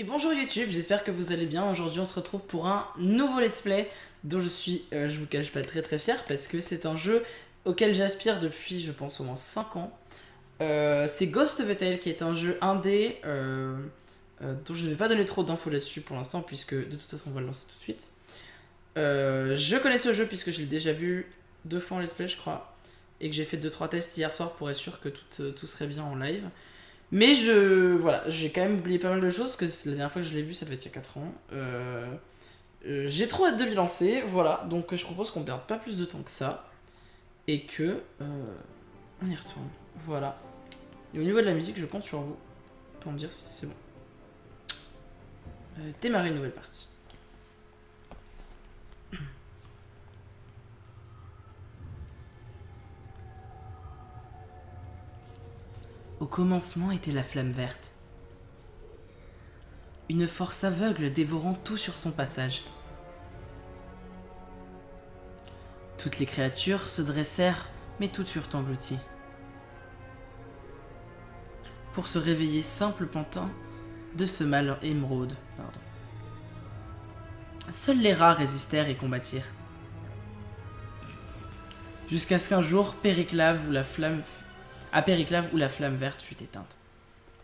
Et bonjour YouTube, j'espère que vous allez bien. Aujourd'hui on se retrouve pour un nouveau let's play dont je suis, je vous cache pas, très fier parce que c'est un jeu auquel j'aspire depuis je pense au moins 5 ans. C'est Ghost of a Tale qui est un jeu indé dont je ne vais pas donner trop d'infos là-dessus pour l'instant puisque de toute façon on va le lancer tout de suite. Je connais ce jeu puisque je l'ai déjà vu 2 fois en let's play je crois et que j'ai fait 2-3 tests hier soir pour être sûr que tout serait bien en live. Mais voilà, j'ai quand même oublié pas mal de choses, parce que la dernière fois que je l'ai vu, ça devait être il y a 4 ans. J'ai trop hâte de m'y lancer, voilà. Donc je propose qu'on perde pas plus de temps que ça. Et que on y retourne. Voilà. Et au niveau de la musique, je compte sur vous pour me dire si c'est bon. Démarrer une nouvelle partie. Au commencement était la flamme verte. Une force aveugle dévorant tout sur son passage. Toutes les créatures se dressèrent, mais toutes furent englouties. Pour se réveiller simple pantin de ce mal émeraude. Seuls les rats résistèrent et combattirent. Jusqu'à ce qu'un jour, Périclave où la flamme verte fut éteinte.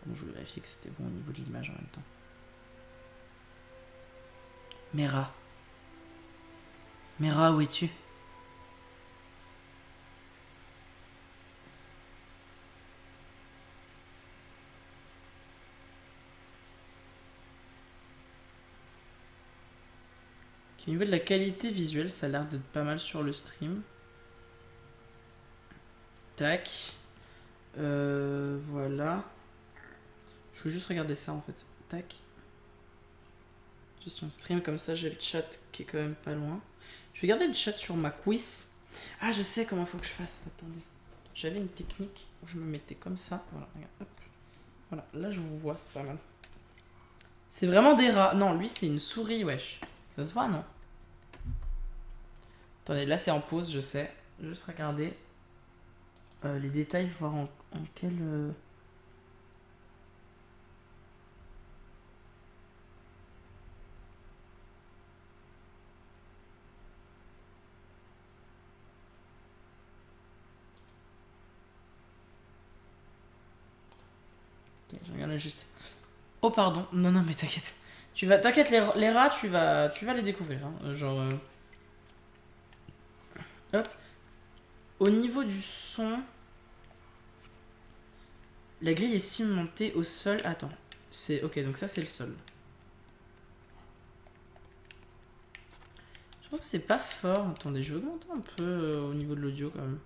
Bon, je voulais vérifier que c'était bon au niveau de l'image en même temps. Mera. Mera, où es-tu? Au niveau de la qualité visuelle, ça a l'air d'être pas mal sur le stream. Tac. Voilà. Je veux juste regarder ça en fait. Tac. Gestion stream, comme ça j'ai le chat qui est quand même pas loin. Je vais garder le chat sur ma quiz. Ah, je sais comment il faut que je fasse. Attendez. J'avais une technique où je me mettais comme ça. Voilà, regarde. Hop. Voilà, là je vous vois, c'est pas mal. C'est vraiment des rats. Non, lui c'est une souris, wesh. Ça se voit, non? Attendez, là c'est en pause, je sais. Je vais juste regarder les détails, voir en quel... Okay, je regarde juste. Oh pardon, non mais t'inquiète. T'inquiète, les rats, tu vas les découvrir. Hein. Genre... Hop. Au niveau du son... La grille est cimentée au sol. Attends. Ok, donc ça c'est le sol. Je trouve que c'est pas fort. Attendez, je vais augmenter un peu au niveau de l'audio quand même.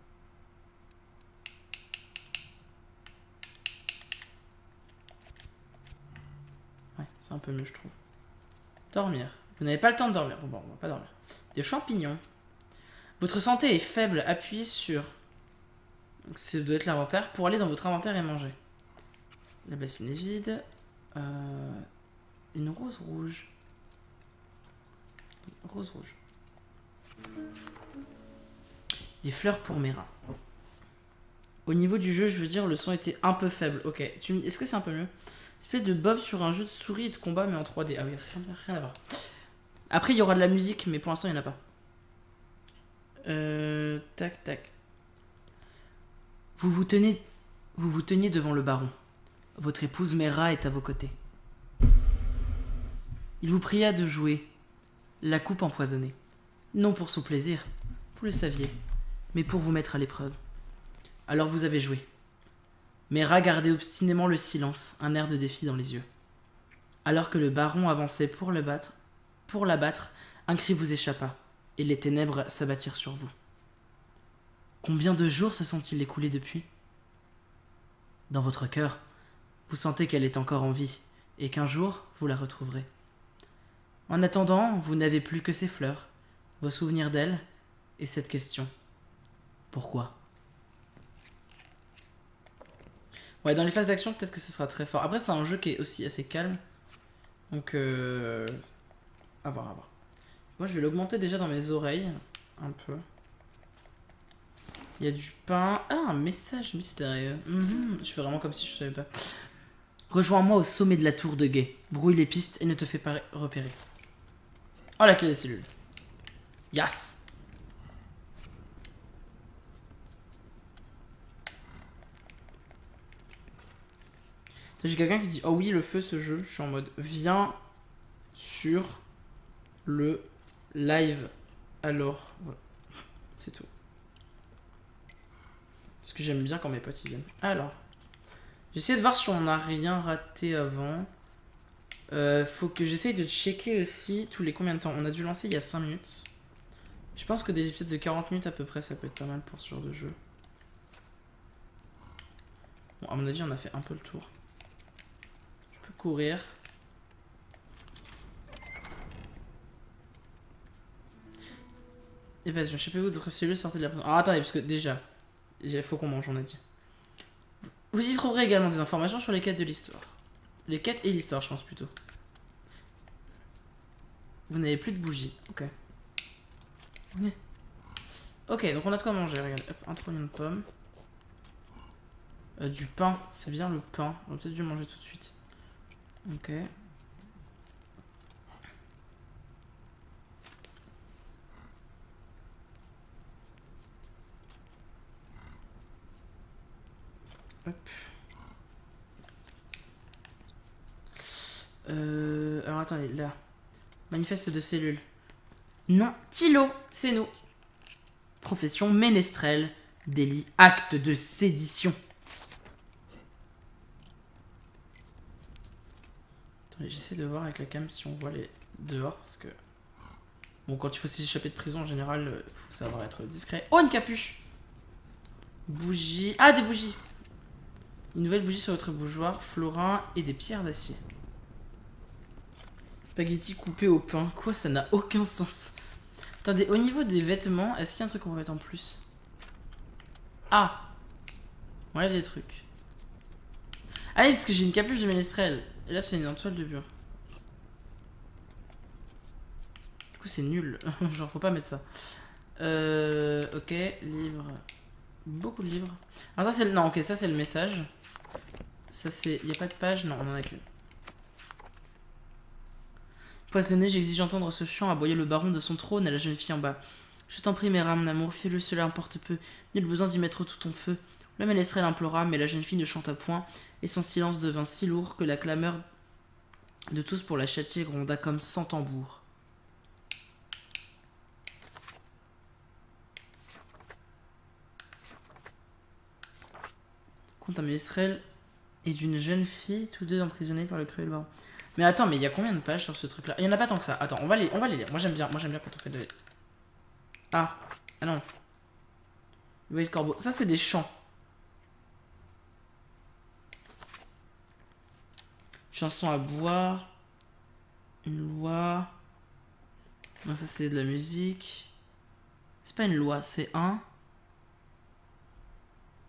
Ouais, c'est un peu mieux je trouve. Dormir. Vous n'avez pas le temps de dormir. Bon, on va pas dormir. Des champignons. Votre santé est faible. Appuyez sur... Donc ça doit être l'inventaire. Pour aller dans votre inventaire et manger. La bassine est vide. Une rose rouge. Rose rouge. Les fleurs pour Mera. Au niveau du jeu, je veux dire, le son était un peu faible. Ok, est-ce que c'est un peu mieux? Espèce de Bob sur un jeu de souris et de combat, mais en 3D. Ah oui, rien à voir. Après, il y aura de la musique, mais pour l'instant, il n'y en a pas. Tac. Vous vous teniez devant le baron. Votre épouse Mera est à vos côtés. Il vous pria de jouer la coupe empoisonnée. Non pour son plaisir, vous le saviez, mais pour vous mettre à l'épreuve. Alors vous avez joué. Mera gardait obstinément le silence, un air de défi dans les yeux. Alors que le baron avançait pour l'abattre, un cri vous échappa, et les ténèbres s'abattirent sur vous. Combien de jours se sont-ils écoulés depuis? Dans votre cœur, vous sentez qu'elle est encore en vie, et qu'un jour, vous la retrouverez. En attendant, vous n'avez plus que ces fleurs, vos souvenirs d'elle, et cette question. Pourquoi? Ouais, dans les phases d'action, peut-être que ce sera très fort. Après, c'est un jeu qui est aussi assez calme. Donc, à voir. Moi, je vais l'augmenter déjà dans mes oreilles, un peu. Il y a du pain. Ah, un message mystérieux. Je fais vraiment comme si je savais pas. Rejoins-moi au sommet de la tour de guet. Brouille les pistes et ne te fais pas repérer. Oh, la clé des cellules. Yes. J'ai quelqu'un qui dit, oh oui, le feu, ce jeu. Je suis en mode, viens sur le live. Alors, voilà. C'est tout. Parce que j'aime bien quand mes potes y viennent. Alors, j'essaie de voir si on n'a rien raté avant. Faut que j'essaye de checker aussi tous les combien de temps. On a dû lancer il y a 5 minutes. Je pense que des épisodes de 40 minutes à peu près, ça peut être pas mal pour ce genre de jeu. Bon, à mon avis, on a fait un peu le tour. Je peux courir. Évasion, je sais pas où votre cellule sortez de la prison. Ah, attendez, parce que déjà, il faut qu'on mange, on a dit. Vous y trouverez également des informations sur les quêtes de l'histoire. Les quêtes et l'histoire, je pense plutôt. Vous n'avez plus de bougies. Ok. Ok, donc on a de quoi manger. Regarde, hop, un trognon de pommes. Du pain, c'est bien le pain. On va peut-être dû manger tout de suite. Ok. Hop. Alors attendez, là. Manifeste de cellules. Non, Thilo, c'est nous. Profession ménestrel. Délit, acte de sédition. Attendez, j'essaie de voir avec la cam si on voit les dehors, parce que... Bon, quand il faut s'échapper de prison, en général, il faut savoir être discret. Oh, une capuche. Bougie. Ah, des bougies. Une nouvelle bougie sur votre bougeoir, florin et des pierres d'acier. Spaghetti coupé au pain. Quoi, ça n'a aucun sens. Attendez, au niveau des vêtements, est-ce qu'il y a un truc qu'on va mettre en plus? Ah, on enlève des trucs. Ah oui, parce que j'ai une capuche de ménestrel. Et là, c'est une toile de bureau. Du coup, c'est nul. Genre, faut pas mettre ça. Ok, livre. Beaucoup de livres. Alors ça, c'est le... Non, ok, ça, c'est le message. Ça, c'est... Il n'y a pas de page? Non, on en a qu'une. Poissonné, j'exige entendre ce chant aboyer le baron de son trône à la jeune fille en bas. Je t'en prie, mère, mon amour, fais-le, cela importe peu. Nul besoin d'y mettre tout ton feu. Le ménestrel implora, mais la jeune fille ne chanta point, et son silence devint si lourd que la clameur de tous pour la châtier gronda comme 100 tambours. Conte un ménestrel et d'une jeune fille, tous deux emprisonnés par le cruel baron. Mais attends, mais il y a combien de pages sur ce truc-là? Il y en a pas tant que ça. Attends, on va les lire. Moi j'aime bien quand on fait de... Ah non. Vous voyez le corbeau. Ça, c'est des chants. Chanson à boire. Une loi. Donc ça, c'est de la musique. C'est pas une loi, c'est un...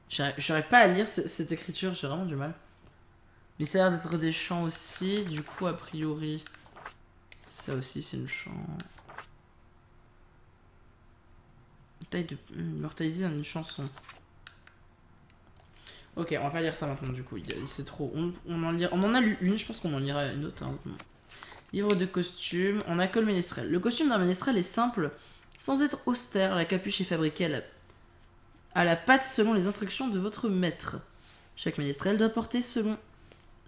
J'arrive pas à lire cette écriture, j'ai vraiment du mal. Mais ça a l'air d'être des chants aussi. Du coup, a priori, ça aussi, c'est une chant. Taille de immortaliser dans une chanson. Ok, on va pas lire ça maintenant du coup. C'est trop. On en a lu une, je pense qu'on en lira une autre. Hein. Livre de costume. On a que le ménestrel. Le costume d'un ménestrel est simple, sans être austère. La capuche est fabriquée à la patte selon les instructions de votre maître. Chaque ménestrel doit porter selon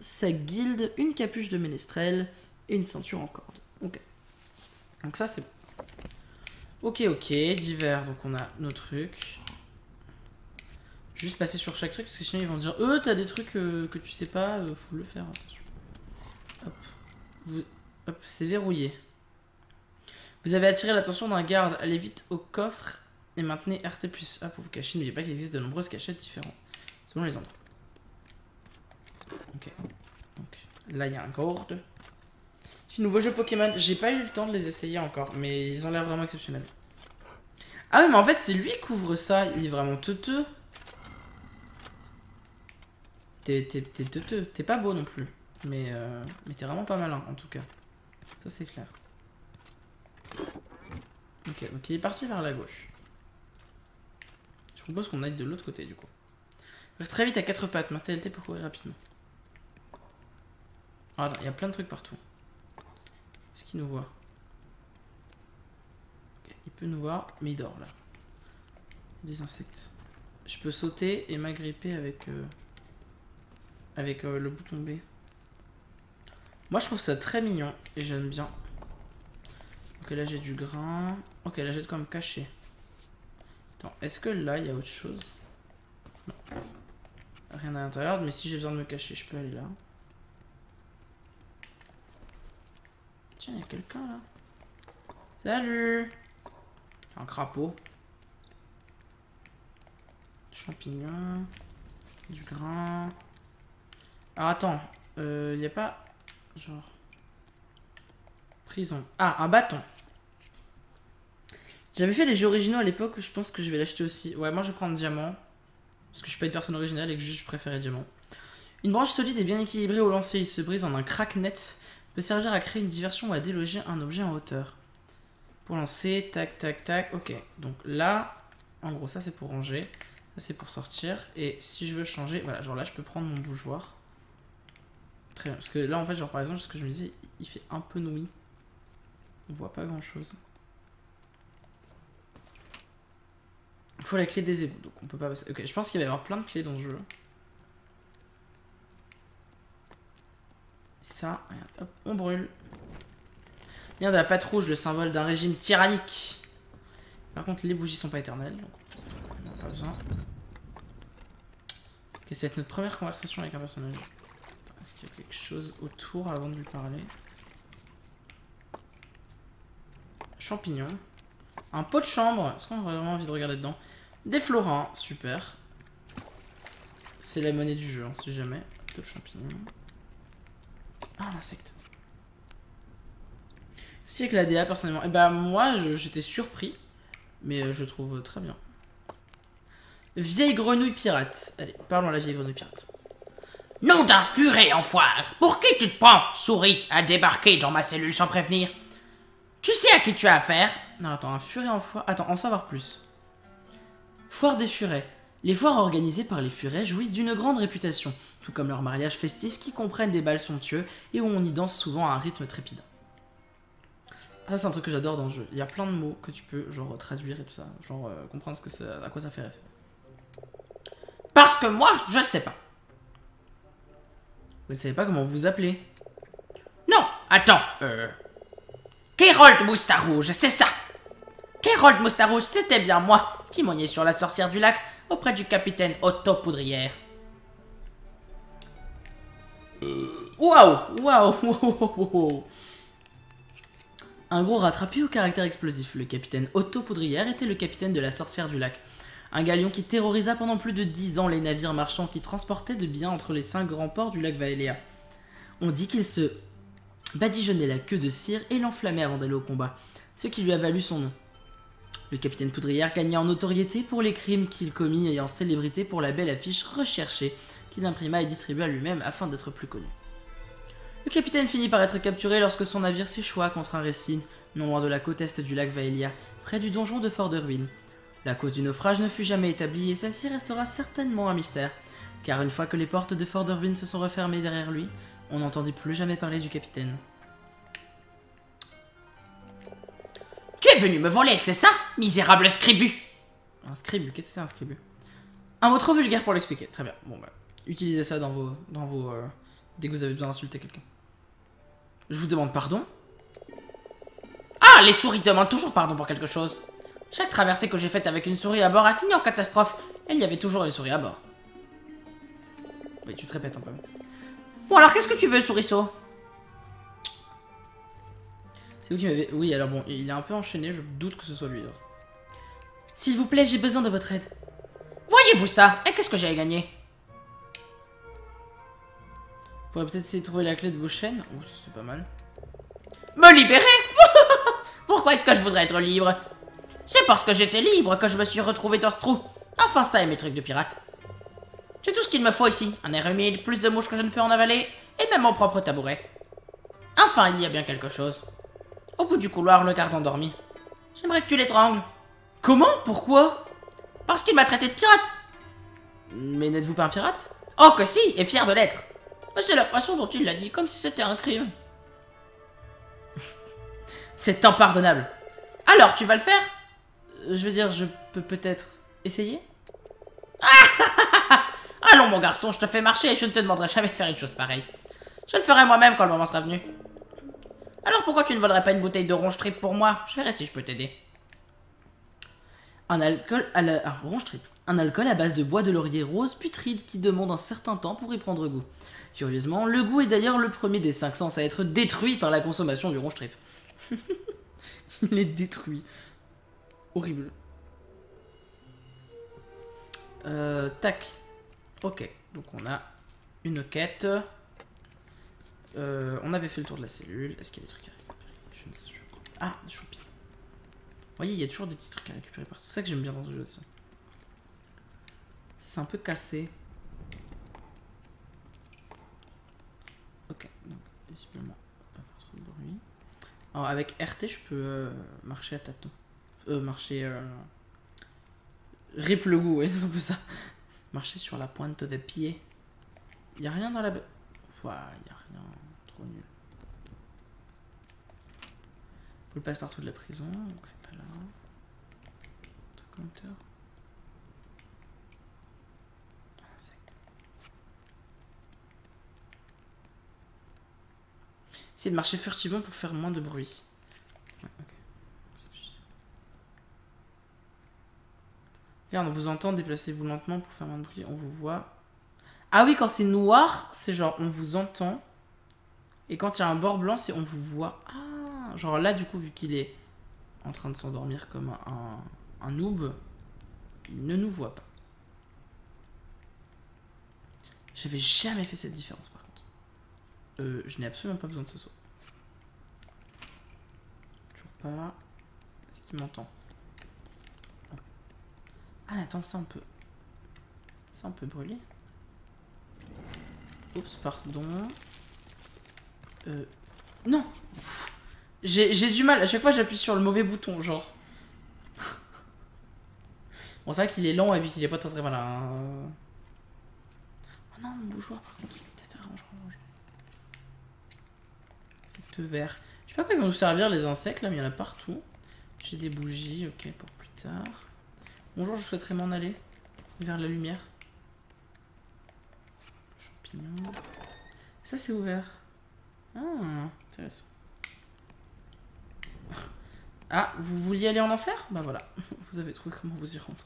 sa guilde une capuche de ménestrel et une ceinture en corde. Ok. Donc ça c'est... Ok, divers, donc on a nos trucs. Juste passer sur chaque truc, parce que sinon ils vont dire t'as des trucs que tu sais pas, faut le faire, attention. Hop. Hop, c'est verrouillé. Vous avez attiré l'attention d'un garde, allez vite au coffre et maintenez RT+A pour vous cacher. N'oubliez pas qu'il existe de nombreuses cachettes différentes, selon les endroits. Ok, donc là il y a un gourde. C'est un nouveau jeu Pokémon, j'ai pas eu le temps de les essayer encore, mais ils ont l'air vraiment exceptionnels. Ah oui, mais en fait c'est lui qui ouvre ça, il est vraiment teuteux. T'es teuteux, t'es pas beau non plus, mais t'es vraiment pas malin en tout cas. Ça c'est clair. Ok, donc il est parti vers la gauche. Je propose qu'on aille de l'autre côté du coup. Très vite à quatre pattes, maintenez LT pour courir rapidement. Ah, il y a plein de trucs partout. Est-ce qu'il nous voit? Okay, il peut nous voir, mais il dort là. Des insectes. Je peux sauter et m'agripper avec le bouton B. Moi je trouve ça très mignon et j'aime bien. Ok, là j'ai du grain. Ok, là j'ai quand même caché. Attends, est-ce que là il y a autre chose? Non. Rien à l'intérieur, mais si j'ai besoin de me cacher, je peux aller là. Tiens, il y a quelqu'un là. Salut! Un crapaud. Champignons. Du grain. Ah, attends. Il n'y a pas... Genre... Prison. Ah, un bâton. J'avais fait les jeux originaux à l'époque, je pense que je vais l'acheter aussi. Ouais, moi je vais prendre diamant. Parce que je suis pas une personne originale et que juste je préférais diamant. Une branche solide et bien équilibrée au lancer, il se brise en un crack net. Peut servir à créer une diversion ou à déloger un objet en hauteur. Pour lancer, tac, tac, tac. Ok, donc là, en gros, ça c'est pour ranger. Ça c'est pour sortir. Et si je veux changer, voilà, genre là je peux prendre mon bougeoir. Très bien, parce que là en fait, genre par exemple, ce que je me dis, il fait un peu nouilles. On voit pas grand chose. Il faut la clé des égouts, donc on peut pas passer. Ok, je pense qu'il va y avoir plein de clés dans ce jeu. Ça, regarde, hop, on brûle. Lien de la patte rouge, le symbole d'un régime tyrannique. Par contre, les bougies sont pas éternelles, donc on n'a pas besoin. Ok, ça va être notre première conversation avec un personnage. Est-ce qu'il y a quelque chose autour avant de lui parler? Champignons. Un pot de chambre. Est-ce qu'on a vraiment envie de regarder dedans? Des florins, super. C'est la monnaie du jeu, on sait jamais. Pot de champignons. Ah, un insecte. Si avec la DA personnellement. Et bah moi j'étais surpris. Mais je trouve très bien. Vieille grenouille pirate. Allez, parlons à la vieille grenouille pirate. Nom d'un furet, enfoiré! Pour qui tu te prends, souris, à débarquer dans ma cellule sans prévenir? Tu sais à qui tu as affaire? Non, attends, un furet en foire. Attends, en savoir plus. Foire des furets. Les foires organisées par les furets jouissent d'une grande réputation, tout comme leurs mariages festifs qui comprennent des bals somptueux et où on y danse souvent à un rythme trépidant. Ça, c'est un truc que j'adore dans le jeu. Il y a plein de mots que tu peux, genre, traduire et tout ça. Genre, comprendre ce que ça, à quoi ça fait rêve. Parce que moi, je ne sais pas. Vous ne savez pas comment vous vous appelez? Non, attends, Kérold Moustarouge, c'est ça! Kérold Moustarouge, c'était bien moi, timonier sur la sorcière du lac, auprès du capitaine Otto Poudrière. Waouh! Waouh! Un gros rattrapé au caractère explosif, le capitaine Otto Poudrière était le capitaine de la sorcière du lac. Un galion qui terrorisa pendant plus de 10 ans les navires marchands qui transportaient de biens entre les 5 grands ports du lac Vaeléa. On dit qu'il se badigeonnait la queue de cire et l'enflammait avant d'aller au combat, ce qui lui a valu son nom. Le capitaine Poudrière gagna en notoriété pour les crimes qu'il commit et en célébrité pour la belle affiche recherchée qu'il imprima et distribua lui-même afin d'être plus connu. Le capitaine finit par être capturé lorsque son navire s'échoua contre un récif, non loin de la côte est du lac Vaeléa, près du donjon de Fort de Ruine. La cause du naufrage ne fut jamais établie et celle-ci restera certainement un mystère, car une fois que les portes de Fort de Ruine se sont refermées derrière lui, on n'entendit plus jamais parler du capitaine. Tu es venu me voler, c'est ça, misérable scribu? Un scribu, qu'est-ce que c'est un scribu? Un mot trop vulgaire pour l'expliquer, très bien. Bon bah, utilisez ça dans vos dès que vous avez besoin d'insulter quelqu'un. Je vous demande pardon? Ah, les souris demandent toujours pardon pour quelque chose. Chaque traversée que j'ai faite avec une souris à bord a fini en catastrophe. Il y avait toujours une souris à bord. Oui, tu te répètes un peu. Bon alors, qu'est-ce que tu veux, souriceau? C'est vous qui m'avez... Oui, alors bon, il est un peu enchaîné, je doute que ce soit lui. S'il vous plaît, j'ai besoin de votre aide. Voyez-vous ça? Et qu'est-ce que j'ai gagné? Vous pourrez peut-être essayer de trouver la clé de vos chaînes. Oh, ça c'est pas mal. Me libérer? Pourquoi est-ce que je voudrais être libre? C'est parce que j'étais libre que je me suis retrouvé dans ce trou. Enfin ça et mes trucs de pirate. J'ai tout ce qu'il me faut ici. Un air humide, plus de mouches que je ne peux en avaler, et même mon propre tabouret. Enfin, il y a bien quelque chose. Au bout du couloir, le garde endormi. J'aimerais que tu l'étrangles. Comment? Pourquoi? Parce qu'il m'a traité de pirate. Mais n'êtes-vous pas un pirate? Oh que si, et fier de l'être. Mais c'est la façon dont il l'a dit, comme si c'était un crime. C'est impardonnable. Alors, tu vas le faire? Je veux dire, je peux peut-être essayer? Allons, mon garçon, je te fais marcher et je ne te demanderai jamais de faire une chose pareille. Je le ferai moi-même quand le moment sera venu. Alors pourquoi tu ne volerais pas une bouteille de ronge trip pour moi? Je verrai si je peux t'aider. Un alcool à la... un ronge trip. Un alcool à base de bois de laurier rose putride qui demande un certain temps pour y prendre goût. Curieusement, le goût est d'ailleurs le premier des 5 sens à être détruit par la consommation du ronge trip. Il est détruit. Horrible. Tac. Ok, donc on a une quête. On avait fait le tour de la cellule. Est-ce qu'il y a des trucs à récupérer? Je ne sais pas. Ah, des champignons. Vous voyez, il y a toujours des petits trucs à récupérer partout. C'est ça que j'aime bien dans ce jeu aussi. C'est un peu cassé. Ok, donc visiblement, pas faire trop de bruit. Alors avec RT, je peux marcher à tâtons. Marcher. Rip le goût, ouais, c'est un peu ça. Marcher sur la pointe des pieds. Y a rien dans la... Ouais, y a rien. Trop nul. Faut le passe-partout de la prison, donc c'est pas là. Compteur. Insecte. Essayez de marcher furtivement pour faire moins de bruit. Ouais, ok. Regarde, on vous entend, déplacez-vous lentement pour faire moins de bruit, on vous voit. Ah oui, quand c'est noir, c'est genre on vous entend. Et quand il y a un bord blanc, c'est on vous voit. Ah, genre là, du coup, vu qu'il est en train de s'endormir comme un noob, il ne nous voit pas. J'avais jamais fait cette différence, par contre. Je n'ai absolument pas besoin de ce saut. Toujours pas. Est-ce qu'il m'entend? Ah, attends, ça on peut... Ça on peut brûler. Oups, pardon. Non. J'ai du mal, à chaque fois j'appuie sur le mauvais bouton, genre. Bon, c'est vrai qu'il est lent et puis qu'il est pas très très malin. Oh non, mon bougeoir par contre, peut-être range. Insecte vert. Je sais pas quoi ils vont nous servir les insectes là, mais il y en a partout. J'ai des bougies, ok, pour plus tard. Bonjour, je souhaiterais m'en aller vers la lumière. Champignons. Ça c'est ouvert. Ah, intéressant. Ah, vous vouliez aller en enfer? Bah voilà, vous avez trouvé comment vous y rendre.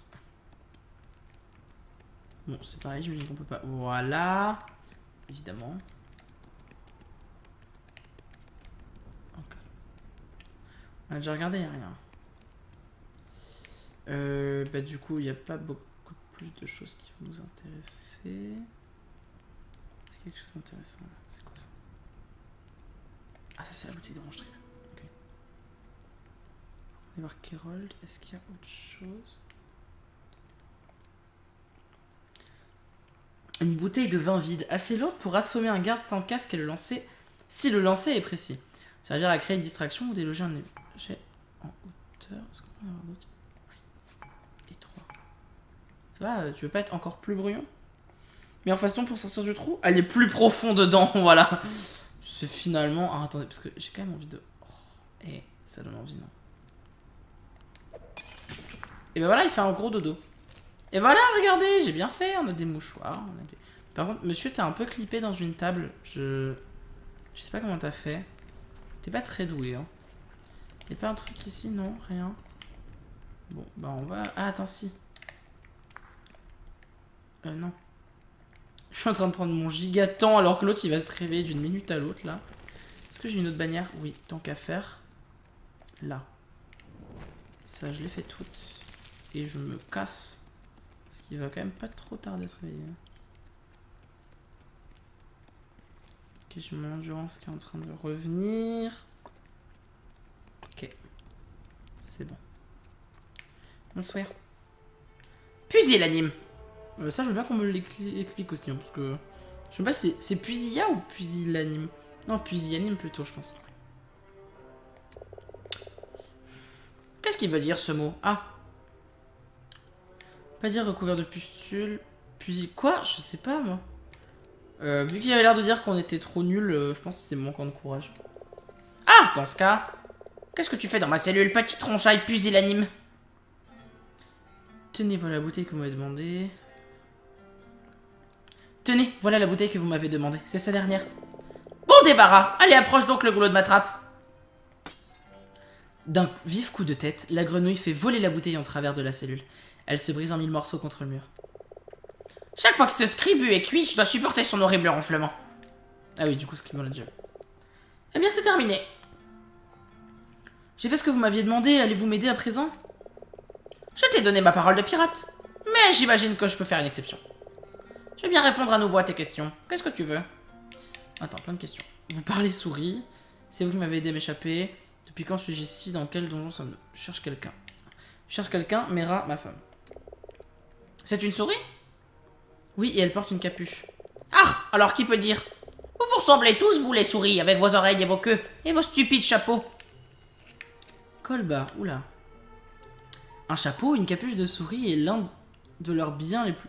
Bon, c'est pareil, je me dis qu'on peut pas... Voilà. Évidemment. Ok. On a déjà regardé, il n'y a rien. Bah du coup, il n'y a pas beaucoup plus de choses qui vont nous intéresser. Est-ce qu'il y a quelque chose d'intéressant là? C'est quoi ça? Ah, ça c'est la bouteille d'orange trip. Ok. On va voir Kerold. Est-ce qu'il y a autre chose? Une bouteille de vin vide, assez lourde pour assommer un garde sans casque et le lancer si le lancer est précis. Servir à créer une distraction ou déloger un objet en hauteur. Est-ce qu'on peut en avoir d'autres? Oui. Et 3. Ça va, tu veux pas être encore plus bruyant? Mais en façon pour sortir du trou, elle est plus profond dedans, voilà. C'est finalement... Ah, attendez, parce que j'ai quand même envie de... Oh, et ça donne envie, non? Et ben voilà, il fait un gros dodo. Et voilà, regardez, j'ai bien fait, on a des mouchoirs. On a des... Par contre, monsieur, t'es un peu clippé dans une table. Je sais pas comment t'as fait. T'es pas très doué, hein. Y'a pas un truc ici, non? Rien. Bon, bah on va... Ah, attends, si. Non. Je suis en train de prendre mon gigatemps alors que l'autre, il va se réveiller d'une minute à l'autre, là. Est-ce que j'ai une autre bannière? Oui, tant qu'à faire. Là. Ça, je l'ai fait toute. Et je me casse. Parce qu'il va quand même pas trop tarder à se réveiller. Ok, j'ai mon endurance qui est en train de revenir. Ok. C'est bon. Bonsoir. Pusillanime. Ça, je veux bien qu'on me l'explique aussi, hein, parce que... Je sais pas si c'est Pusilla ou Pusillanime. Non, Pusillanime plutôt, je pense. Qu'est-ce qu'il veut dire ce mot? Ah. Pas dire recouvert de pustules. Quoi? Je sais pas, moi. Vu qu'il avait l'air de dire qu'on était trop nuls, je pense que c'est manquant de courage. Ah, dans ce cas, qu'est-ce que tu fais dans ma cellule, petit tronchaille pusillanime? Tenez, voilà la bouteille que vous m'avez demandé. Tenez, voilà la bouteille que vous m'avez demandé. C'est sa dernière. Bon débarras. Allez, approche donc le goulot de ma trappe. D'un vif coup de tête, la grenouille fait voler la bouteille en travers de la cellule. Elle se brise en 1000 morceaux contre le mur. Chaque fois que ce scribu est cuit, je dois supporter son horrible ronflement. Ah oui, du coup, Scribble l'a déjà vu. Eh bien, c'est terminé. J'ai fait ce que vous m'aviez demandé, allez-vous m'aider à présent? Je t'ai donné ma parole de pirate. Mais j'imagine que je peux faire une exception. Je vais bien répondre à nouveau à tes questions. Qu'est-ce que tu veux? Attends, plein de questions. Vous parlez souris. C'est vous qui m'avez aidé à m'échapper. Depuis quand suis-je ici? Dans quel donjon sommes-nous? Je cherche quelqu'un. Je cherche quelqu'un, Mera, ma femme. C'est une souris? Oui, et elle porte une capuche. Ah, alors qui peut dire? Vous vous ressemblez tous, vous les souris, avec vos oreilles et vos queues, et vos stupides chapeaux. Colba, oula. Un chapeau ou une capuche de souris est l'un de leurs biens les plus...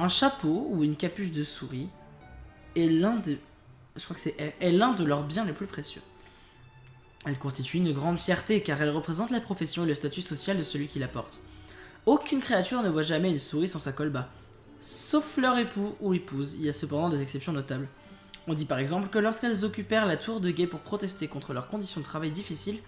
Un chapeau ou une capuche de souris est l'un des... Je crois que est l'un de leurs biens les plus précieux. Elle constitue une grande fierté car elle représente la profession et le statut social de celui qui la porte. Aucune créature ne voit jamais une souris sans sa colba. Sauf leur époux ou épouse, il y a cependant des exceptions notables. On dit par exemple que lorsqu'elles occupèrent la tour de guet pour protester contre leurs conditions de travail difficiles,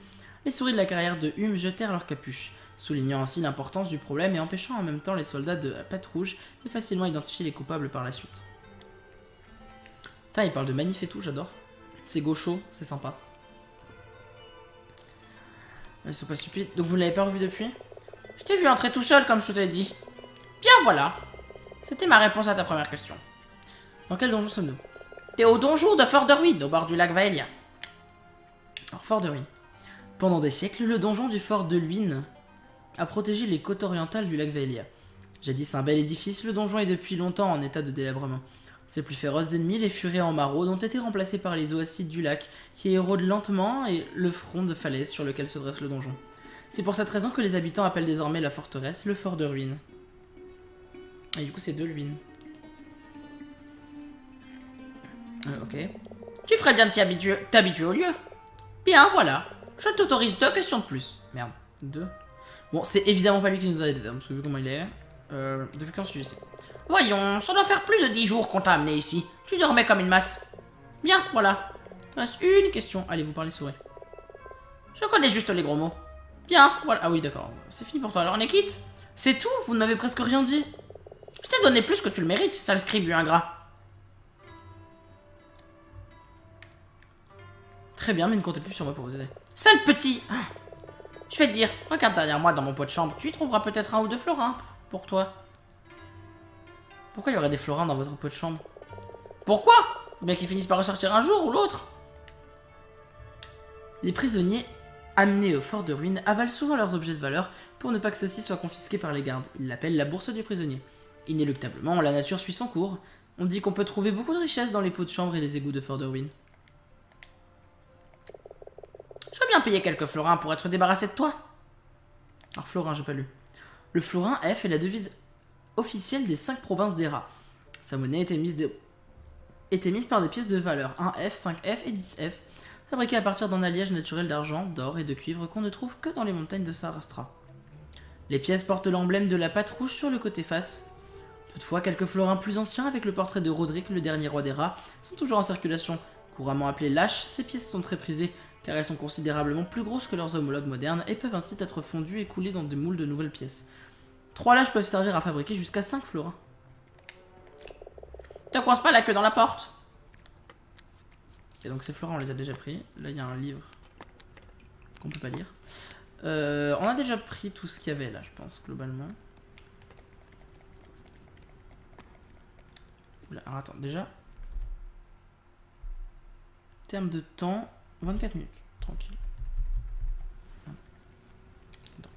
les souris de la carrière de Hume jetèrent leur capuche, soulignant ainsi l'importance du problème et empêchant en même temps les soldats de Patte Rouge de facilement identifier les coupables par la suite. Putain, il parle de manif et tout, j'adore. C'est gaucho, c'est sympa. Ils sont pas stupides. Donc vous ne l'avez pas revu depuis? Je t'ai vu entrer tout seul comme je te l'ai dit. Bien voilà. C'était ma réponse à ta première question. Dans quel donjon sommes-nous? T'es au donjon de Fort de Ruine, au bord du lac Vaelia. Alors, Fort de Ruine. Pendant des siècles, le donjon du Fort de Ruine a protégé les côtes orientales du lac Vaelia. Jadis un bel édifice, le donjon est depuis longtemps en état de délabrement. Ses plus féroces ennemis, les furets en maraude, ont été remplacés par les eaux acides du lac, qui érodent lentement et le front de falaise sur lequel se dresse le donjon. C'est pour cette raison que les habitants appellent désormais la forteresse le Fort de Ruine. Et du coup, c'est 2 ruines. Ok. Tu ferais bien de t'habituer au lieu. Bien, voilà. Je t'autorise 2 questions de plus. Merde, 2. Bon, c'est évidemment pas lui qui nous a aidés, parce que vu comment il est... depuis quand je suis ici? Voyons, ça doit faire plus de 10 jours qu'on t'a amené ici. Tu dormais comme une masse. Bien, voilà. Il reste une question. Allez, vous parlez souris. Je connais juste les gros mots. Bien, voilà. Ah oui, d'accord. C'est fini pour toi, alors on est quitte. C'est tout? Vous ne m'avez presque rien dit. Je t'ai donné plus que tu le mérites, sale scribu ingrat. Très bien, mais ne comptez plus sur moi pour vous aider. Sale petit. Je vais te dire, regarde derrière moi dans mon pot de chambre, tu y trouveras peut-être 1 ou 2 florins pour toi. Pourquoi il y aurait des florins dans votre pot de chambre? Pourquoi? Faut bien qu'ils finissent par ressortir un jour ou l'autre. Les prisonniers amenés au Fort de Ruine avalent souvent leurs objets de valeur pour ne pas que ceux-ci soient confisqués par les gardes. Ils l'appellent la bourse du prisonnier. Inéluctablement, la nature suit son cours. On dit qu'on peut trouver beaucoup de richesses dans les pots de chambre et les égouts de Fort de Ruine. Je veux bien payer quelques florins pour être débarrassé de toi. Alors florin, j'ai pas lu. Le florin F est la devise officielle des 5 provinces d'Era. Sa monnaie était mise par des pièces de valeur 1F, 5F et 10F, fabriquées à partir d'un alliage naturel d'argent, d'or et de cuivre qu'on ne trouve que dans les montagnes de Sarastra. Les pièces portent l'emblème de la Patte Rouge sur le côté face. Toutefois, quelques florins plus anciens avec le portrait de Roderick, le dernier roi d'Era, sont toujours en circulation. Couramment appelées lâches, ces pièces sont très prisées car elles sont considérablement plus grosses que leurs homologues modernes et peuvent ainsi être fondues et coulées dans des moules de nouvelles pièces. 3 lâches peuvent servir à fabriquer jusqu'à 5 florins. Te coince pas la queue dans la porte. Et donc ces florins on les a déjà pris. Là il y a un livre qu'on peut pas lire. On a déjà pris tout ce qu'il y avait là je pense globalement. Oula, alors attends déjà. Terme de temps, 24 minutes, tranquille. Donc,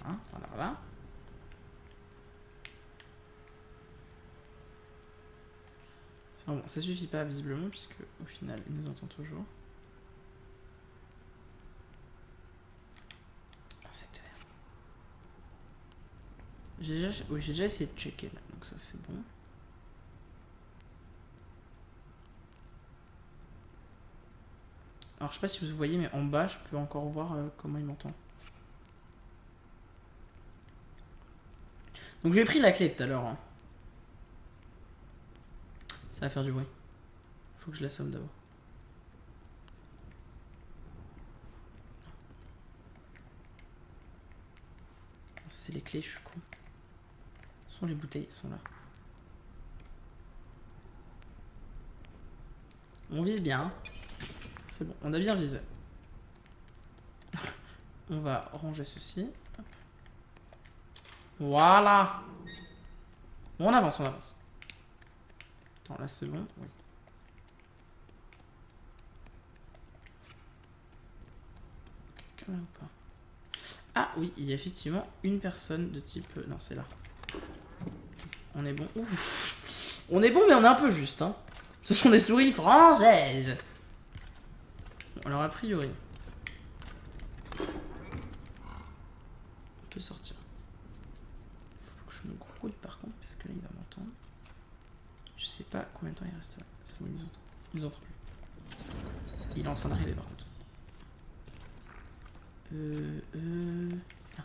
hein, voilà. Enfin bon, ça suffit pas visiblement puisque au final il nous entend toujours. J'ai déjà essayé de checker là, donc ça c'est bon. Alors je sais pas si vous voyez, mais en bas, je peux encore voir comment il m'entend. Donc je lui ai pris la clé tout à l'heure. Hein. Ça va faire du bruit. Faut que je l'assomme d'abord. C'est les clés, je suis con. Où sont les bouteilles? Elles sont là. On vise bien. Hein. C'est bon, on a bien visé. On va ranger ceci. Hop. Voilà. Bon, on avance, on avance. Attends, là c'est bon. Oui. Quelqu'un là ou pas? Ah oui, il y a effectivement une personne de type... Non, c'est là. On est bon. Ouf. On est bon, mais on est un peu juste. Hein. Ce sont des souris françaises. Bon, alors, a priori... On peut sortir. Faut que je me grouille par contre, parce que là, il va m'entendre. Je sais pas combien de temps il reste là. C'est bon, il nous entend plus. Il est en train d'arriver par contre. Ah.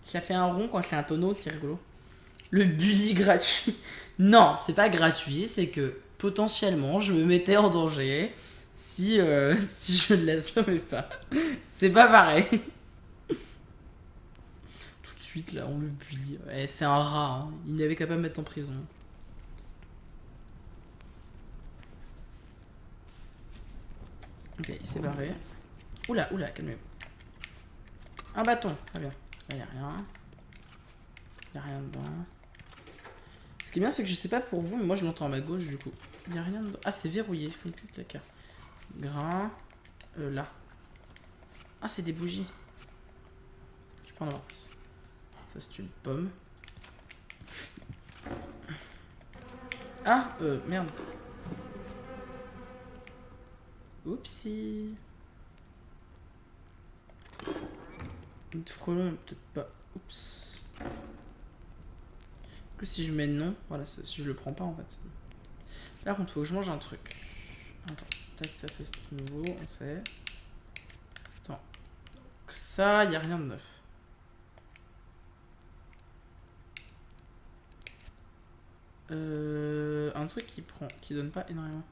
Ça fait un rond quand c'est un tonneau, c'est rigolo. Le bully gratuit. Non, c'est pas gratuit, c'est que potentiellement je me mettais en danger si, si je ne l'assommais pas. C'est pas pareil. Tout de suite là, on le bully. Ouais, c'est un rat, hein. Il n'avait qu'à pas me mettre en prison. Ok, il s'est barré. Oula, oula, calmez-vous. Un bâton, très bien. Là, il n'y a rien. Il n'y a rien dedans. Ce qui est bien, c'est que je sais pas pour vous, mais moi je l'entends à ma gauche du coup. Il n'y a rien dedans. Ah, c'est verrouillé, il faut une petite carte. Grain. Là. Ah, c'est des bougies. Je peux en avoir plus. Ça, c'est une pomme. Ah, merde. Oupsie. Une frelon, peut-être pas. Oups. Que si je mets non, voilà, si je le prends pas en fait. Par contre, faut que je mange un truc. Attends, tac, ça c'est nouveau, on sait. Attends. Ça, y a rien de neuf. Un truc qui donne pas énormément.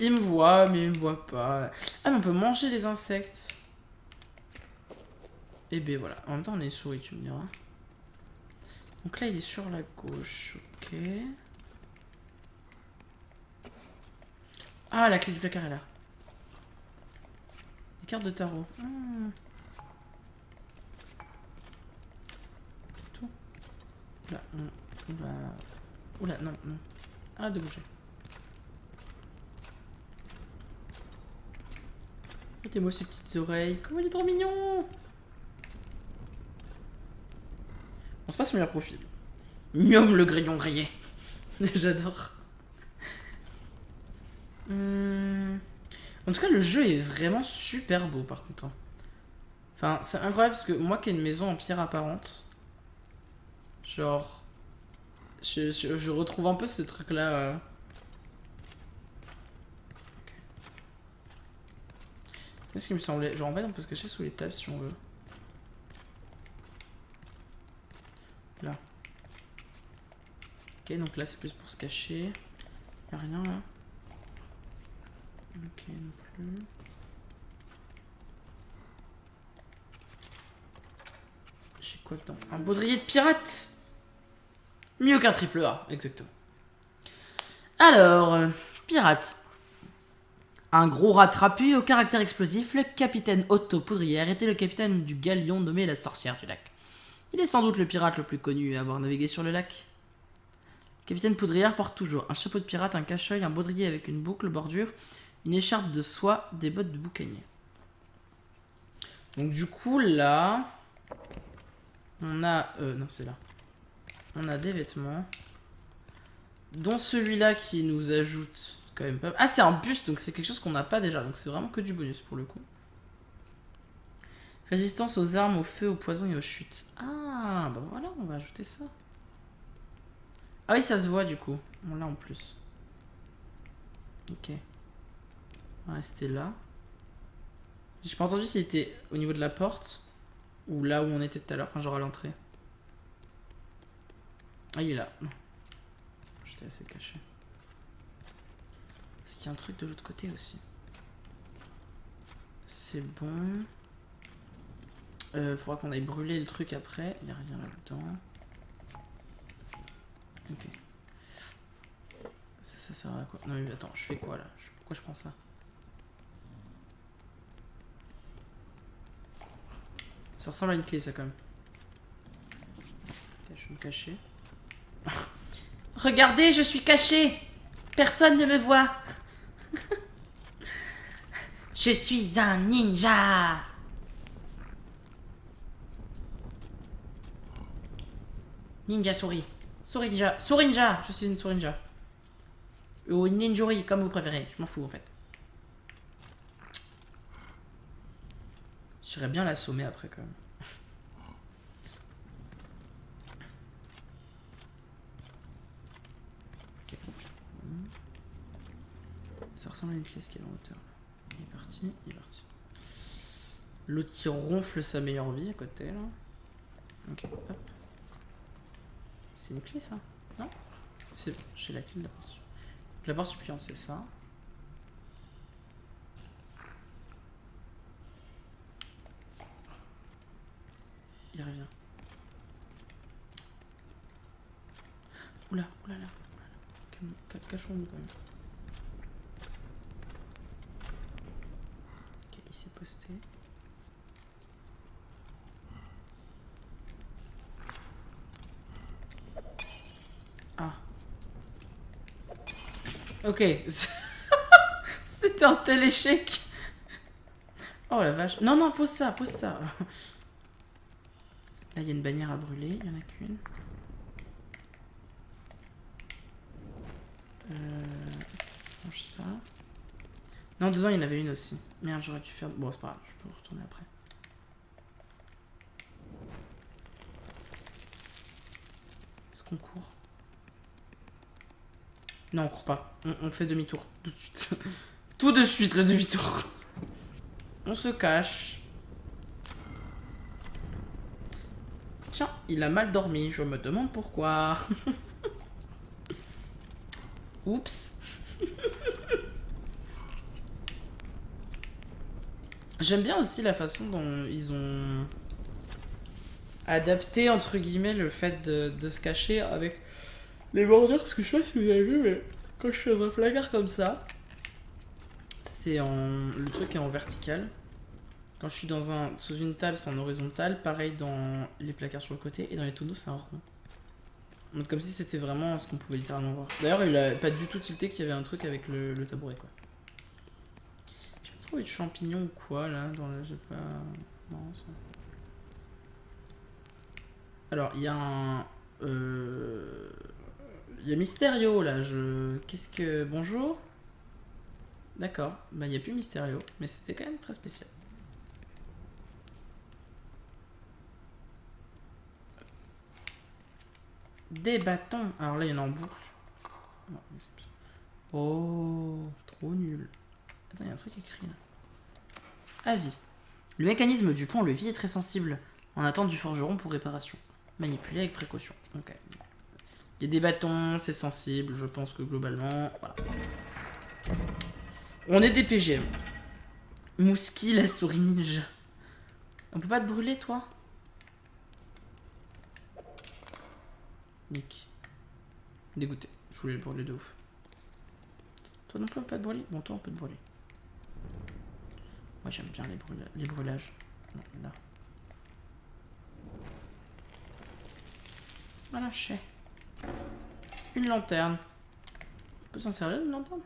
Il me voit, mais il me voit pas. Ah, mais on peut manger les insectes. Et ben voilà. En même temps, on est une souris, tu me diras. Donc là, il est sur la gauche. Ok. Ah, la clé du placard est là. Des cartes de tarot. Tout. Là, oula. Oula, non, non. Arrête de bouger. Mettez-moi ces petites oreilles. Comment il est trop mignon! On se passe meilleur profil. Miam le grillon grillé. J'adore. En tout cas, le jeu est vraiment super beau par contre. Enfin, c'est incroyable parce que moi qui ai une maison en pierre apparente, genre, je retrouve un peu ce truc là. Okay. Qu'est-ce qui me semblait? Genre en fait on peut se cacher sous les tables si on veut. Là. Ok, donc là c'est plus pour se cacher. Y'a rien là. Ok, non plus. J'ai quoi dedans? Un baudrier de pirate! Mieux qu'un triple A, exactement. Alors, pirate. Un gros rat trapu au caractère explosif, le capitaine Otto Poudrière était le capitaine du galion nommé la Sorcière du Lac. Il est sans doute le pirate le plus connu à avoir navigué sur le lac. Le capitaine Poudrière porte toujours un chapeau de pirate, un cache-œil, un baudrier avec une boucle bordure, une écharpe de soie, des bottes de boucanier. Donc du coup là, on a... non c'est là. On a des vêtements. Dont celui-là qui nous ajoute quand même pas... Ah c'est un buste, donc c'est quelque chose qu'on n'a pas déjà. Donc c'est vraiment que du bonus pour le coup. Résistance aux armes, au feu, au poison et aux chutes. Ah bah voilà, on va ajouter ça. Ah oui, ça se voit du coup. On l'a en plus. Ok. On va rester là. J'ai pas entendu s'il était au niveau de la porte ou là où on était tout à l'heure. Enfin, genre à l'entrée. Ah, il est là. Non. J'étais assez caché. Est-ce qu'il y a un truc de l'autre côté aussi? C'est bon. Faudra qu'on aille brûler le truc après. Il n'y a rien là-dedans. Ok. Ça sert à quoi? Non mais attends, je fais quoi là? Pourquoi je prends ça? Ça ressemble à une clé ça quand même. Ok, je vais me cacher. Regardez, je suis caché. Personne ne me voit. Je suis un ninja. Ninja souris. Sourinja. Sourinja. Je suis une sourinja. Ou une ninjuri, comme vous préférez. Je m'en fous en fait. J'irais bien l'assommer après quand même. Ok. Ça ressemble à une clé ce qui est en hauteur. Il est parti, il est parti. L'autre qui ronfle sa meilleure vie à côté là. Ok, hop. C'est une clé ça? Non? C'est bon, j'ai la clé de la porte. La porte suppliante c'est ça. Il revient. Oula, oula là. Cachons-nous quand même. Ok, il s'est posté. Ah. Ok. C'était un tel échec. Oh la vache. Non, non, pose ça, pose ça. Là, il y a une bannière à brûler. Il n'y en a qu'une. Mange ça. Non, dedans, il y en avait une aussi. Merde, j'aurais dû faire... Bon, c'est pas grave, je peux retourner après. Est-ce qu'on court? Non, on court pas. On fait demi-tour, tout de suite. Tout de suite, le demi-tour. On se cache. Tiens, il a mal dormi. Je me demande pourquoi. Oups. J'aime bien aussi la façon dont ils ont adapté, entre guillemets, le fait de se cacher avec les bordures. Parce que je sais pas si vous avez vu, mais quand je suis dans un placard comme ça, c'est en... le truc est en vertical. Quand je suis sous une table, c'est en horizontal. Pareil dans les placards sur le côté. Et dans les tonneaux, c'est en rond. Donc comme si c'était vraiment ce qu'on pouvait littéralement voir. D'ailleurs, il a pas du tout tilté qu'il y avait un truc avec le tabouret, quoi. J'ai pas trouvé de champignons ou quoi, là. J'ai pas... Non, ça... Alors, il y a un... Il y a Mysterio, là. Qu'est-ce que... Bonjour. D'accord. Bah, il n'y a plus Mysterio. Mais c'était quand même très spécial. Des bâtons. Alors là, il y en a en boucle. Non, oh, trop nul. Attends, il y a un truc écrit là. Avis. Le mécanisme du pont-levis est très sensible. En attente du forgeron pour réparation. Manipuler avec précaution. Ok. Il y a des bâtons, c'est sensible. Je pense que globalement... Voilà. On est des PGM. Mouski, la souris ninja. On peut pas te brûler, toi? Nick. Dégoûté. Je voulais le brûler de ouf. Toi non plus on peut te brûler? Bon, toi on peut te brûler. Moi j'aime bien les brûlages. Non, là. Voilà, je sais. Une lanterne. On peut s'en servir d'une lanterne?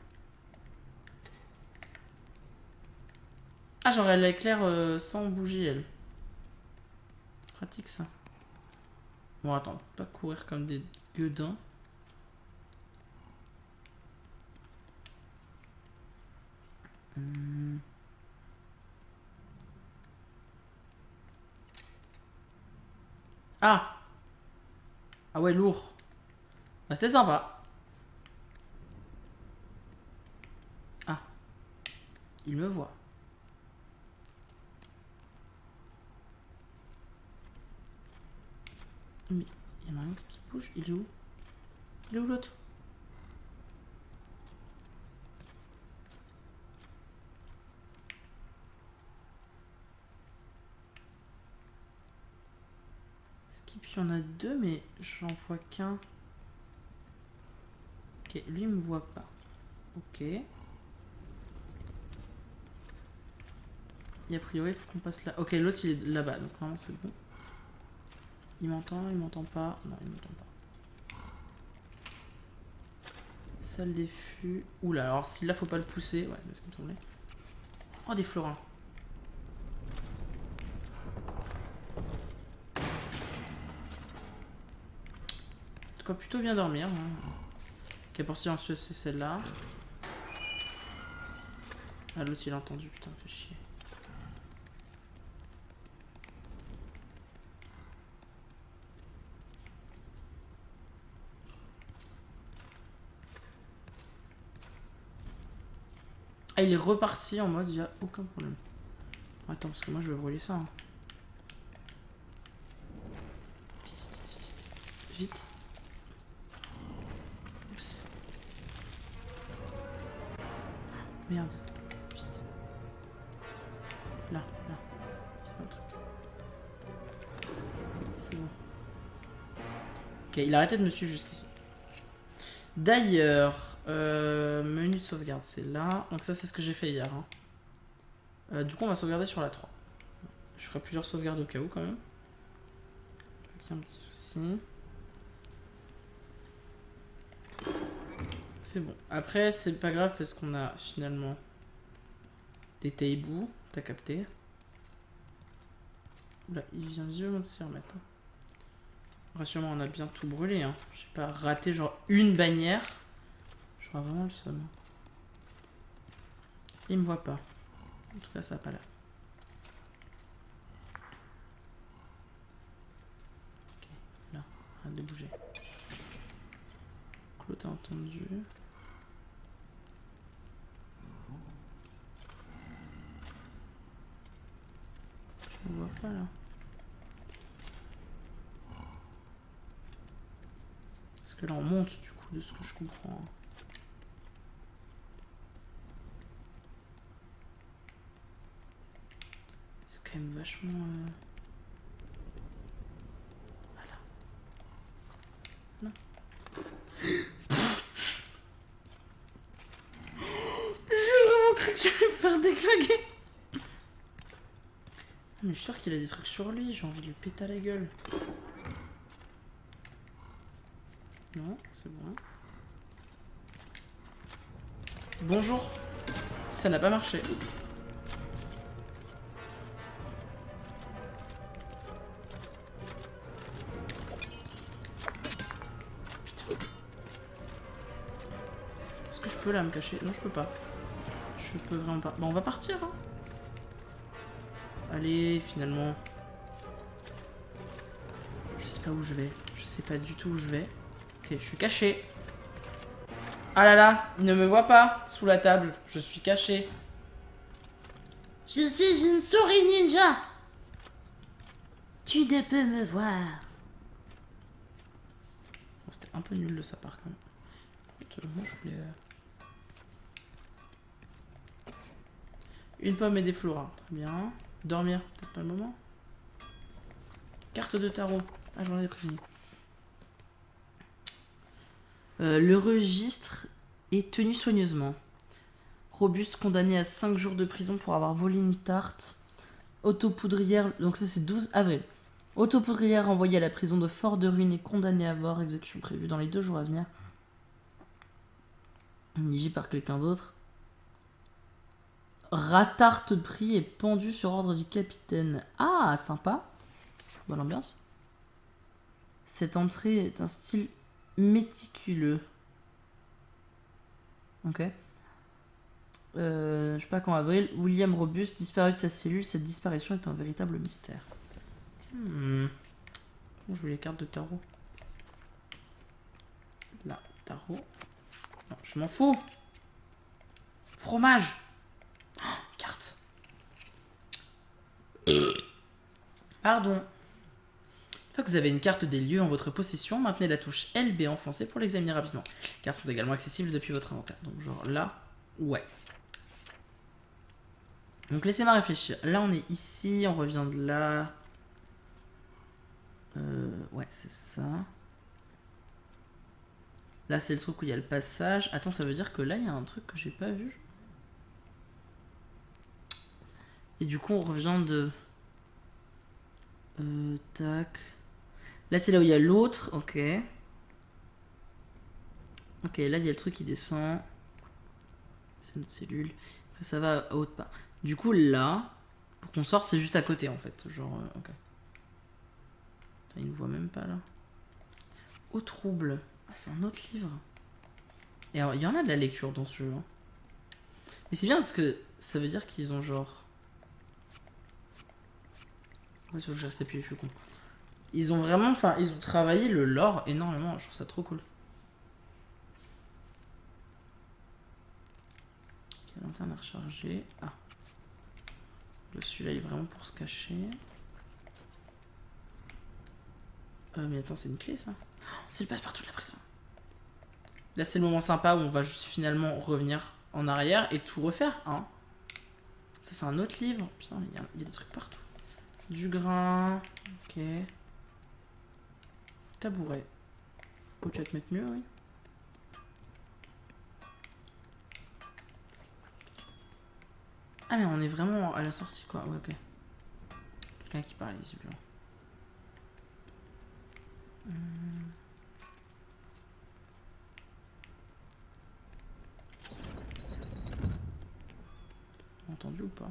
Ah, genre elle éclaire sans bougie, elle. Pratique ça. Bon, attends, pas courir comme des gueudins. Ah! Ah ouais, lourd. Bah, c'était sympa. Ah. Il me voit. Mais il y en a un qui bouge. Il est où? Il est où l'autre? Skip, il y en a deux, mais j'en vois qu'un. Ok, lui il me voit pas. Ok. Et a priori, il faut qu'on passe là. Ok, l'autre il est là-bas, donc normalement c'est bon. Il m'entend pas. Non, il m'entend pas. Salle des fûts. Oula, alors si là faut pas le pousser. Ouais, c'est ce qui me semblait. Oh, des florins. En tout cas, plutôt bien dormir. Hein. Ok, pour silencieuse, c'est celle-là. Ah, l'autre il a entendu, putain, fait chier. Ah, il est reparti en mode, il n'y a aucun problème. Attends, parce que moi je vais brûler ça. Hein. Vite, vite, vite. Vite. Oups. Merde. Vite. Là, là. C'est pas un truc. C'est bon. Ok, il a arrêté de me suivre jusqu'ici. D'ailleurs, menu de sauvegarde, c'est là. Donc ça, c'est ce que j'ai fait hier. Hein. Du coup, on va sauvegarder sur la 3. Je ferai plusieurs sauvegardes au cas où, quand même. Il y a un petit souci. C'est bon. Après, c'est pas grave parce qu'on a finalement des taibous. T'as capté. Là, il vient visiblement de s'y remettre. Hein. Rassure-moi, on a bien tout brûlé. Hein. J'ai pas raté genre une bannière. J'aurais vraiment le seum. Il me voit pas. En tout cas, ça va pas là. Ok, là, arrête de bouger. Claude a entendu. Je ne vois pas là. Parce que là, on monte du coup, de ce que je comprends. C'est quand même vachement... Voilà. Non. J'ai vraiment cru que j'allais me faire déglinguer. Mais je suis sûr qu'il a des trucs sur lui, j'ai envie de lui péter à la gueule. Non, c'est bon. Bonjour. Ça n'a pas marché. Putain. Est-ce que je peux là me cacher? Non, je peux pas. Je peux vraiment pas. Bon, on va partir. Hein. Allez, finalement. Je sais pas où je vais. Je sais pas du tout où je vais. Ok, je suis caché. Ah là là, il ne me voit pas sous la table. Je suis caché. Je suis une souris ninja. Tu ne peux me voir. Bon, c'était un peu nul de sa part quand même. Écoute, moi je voulais... Une pomme et des florins. Très bien. Dormir, peut-être pas le moment. Carte de tarot. Ah, j'en ai prévenu. Le registre est tenu soigneusement. Robuste, condamné à 5 jours de prison pour avoir volé une tarte. Autopoudrière, donc ça c'est 12 avril. Autopoudrière envoyée à la prison de Fort de Ruine et condamnée à mort. Exécution prévue dans les 2 jours à venir. Nigé par quelqu'un d'autre. Ratarte pris et pendu sur ordre du capitaine. Ah, sympa. Bonne ambiance. Cette entrée est un style méticuleux. Ok. Je sais pas quand avril. William Robuste disparu de sa cellule. Cette disparition est un véritable mystère. Bon, je veux les cartes de tarot. Là. Tarot. Non, je m'en fous. Fromage. Oh, carte. Pardon. Une fois que vous avez une carte des lieux en votre possession, maintenez la touche LB enfoncée pour l'examiner rapidement. Les cartes sont également accessibles depuis votre inventaire. Donc genre là, ouais. Donc laissez-moi réfléchir. Là on est ici, on revient de là. Ouais c'est ça. Là c'est le truc où il y a le passage. Attends, ça veut dire que là il y a un truc que j'ai pas vu. Et du coup on revient de... tac. Là c'est là où il y a l'autre, ok. Ok, là il y a le truc qui descend. C'est notre cellule. Après ça va à haute part. Du coup là, pour qu'on sorte c'est juste à côté en fait. Genre, ok. Attends, il nous voit même pas là. Au trouble. Ah, c'est un autre livre. Et alors, il y en a de la lecture dans ce jeu. Hein. Mais c'est bien parce que ça veut dire qu'ils ont genre... Ouais, je reste appuyé, je suis con. Ils ont vraiment... Enfin, ils ont travaillé le lore énormément. Je trouve ça trop cool. Ok, lanterne à recharger. Ah. Celui-là, il est vraiment pour se cacher. Mais attends, c'est une clé, ça? C'est le passe-partout de la prison. Là, c'est le moment sympa où on va juste finalement revenir en arrière et tout refaire, hein. Ça, c'est un autre livre. Putain, il y a des trucs partout. Du grain. Ok. Tabouret. Oh, tu vas te mettre mieux, oui. Ah, mais on est vraiment à la sortie, quoi. Ouais, ok. Quelqu'un qui parle, visiblement. Entendu ou pas?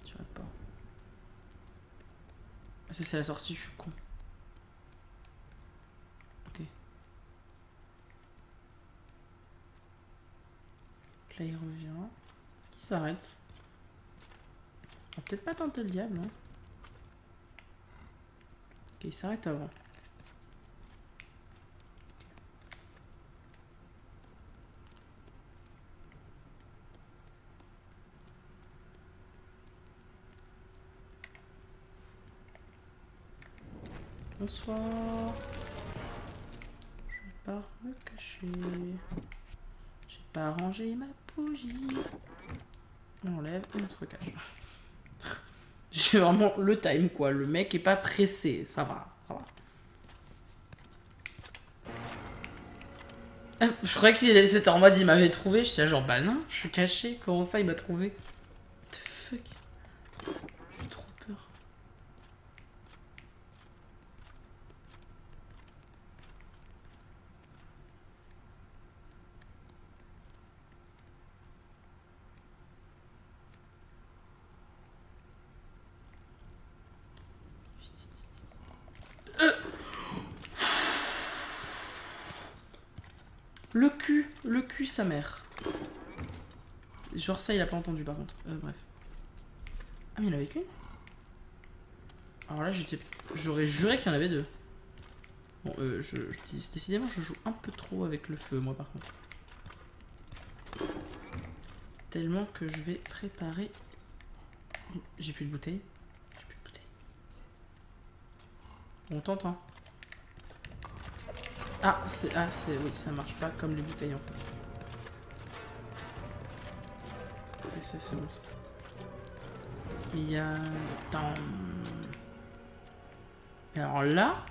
Je dirais pas. Ah, ça c'est la sortie, je suis con. Ok. Là il revient. Est-ce qu'il s'arrête? On va peut-être pas tenter le diable, hein. Ok, il s'arrête avant. Bonsoir. Je vais pas me cacher. J'ai pas rangé ma bougie. On enlève et on se recache. J'ai vraiment le time quoi. Le mec est pas pressé. Ça va, ça va. Je croyais que c'était en mode il m'avait trouvé. Je suis là genre bah non, je suis caché. Comment ça il m'a trouvé? What the fuck? J'ai trop peur. Le cul sa mère. Genre ça il a pas entendu par contre. Bref. Ah mais il y en avait qu'une. Alors là j'aurais juré qu'il y en avait deux. Bon décidément je joue un peu trop avec le feu moi par contre. Tellement que je vais préparer. J'ai plus de bouteille. J'ai plus de bouteille. On tente hein. Ah, oui, ça marche pas comme les bouteilles en fait. Ok, c'est bon ça. Il y a... Attends. Et alors là,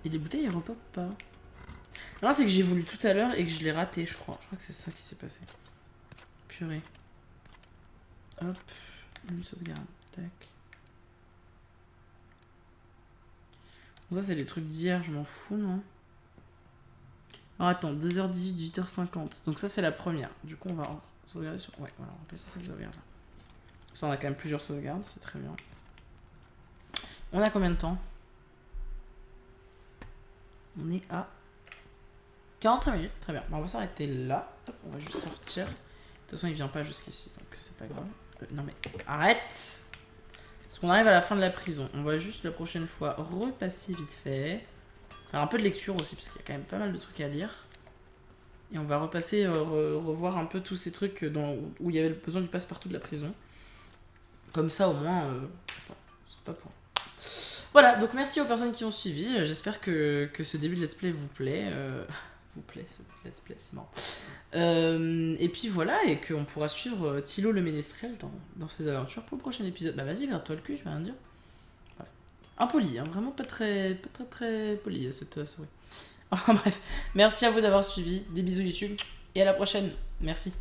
et les bouteilles elles repopent pas. Non, c'est que j'ai voulu tout à l'heure et que je l'ai raté, je crois. Je crois que c'est ça qui s'est passé. Purée. Hop, une sauvegarde. Tac. Bon, ça c'est les trucs d'hier, je m'en fous, non? Alors attends, 2h18, 18h50. Donc ça c'est la première. Du coup on va sauvegarder sur... Ouais, voilà, on va passer cette sauvegarde là. Ça on a quand même plusieurs sauvegardes, c'est très bien. On a combien de temps? On est à 45 minutes, très bien. Bon, on va s'arrêter là. Hop, on va juste sortir. De toute façon il vient pas jusqu'ici, donc c'est pas grave. Non mais arrête! Parce qu'on arrive à la fin de la prison. On va juste la prochaine fois repasser vite fait. Faire un peu de lecture aussi, parce qu'il y a quand même pas mal de trucs à lire. Et on va repasser, revoir un peu tous ces trucs où il y avait besoin du passe-partout de la prison. Comme ça, au moins, c'est pas pour... Voilà, donc merci aux personnes qui ont suivi. J'espère que ce début de let's play vous plaît. Vous plaît, ce let's play, c'est marrant. Et puis voilà, et qu'on pourra suivre Thilo le Ménestrel dans ses aventures pour le prochain épisode. Bah vas-y, gratte-toi le cul, je vais rien dire. Bref. Impoli, hein, vraiment pas très poli cette souris. Enfin bref, merci à vous d'avoir suivi. Des bisous YouTube et à la prochaine. Merci.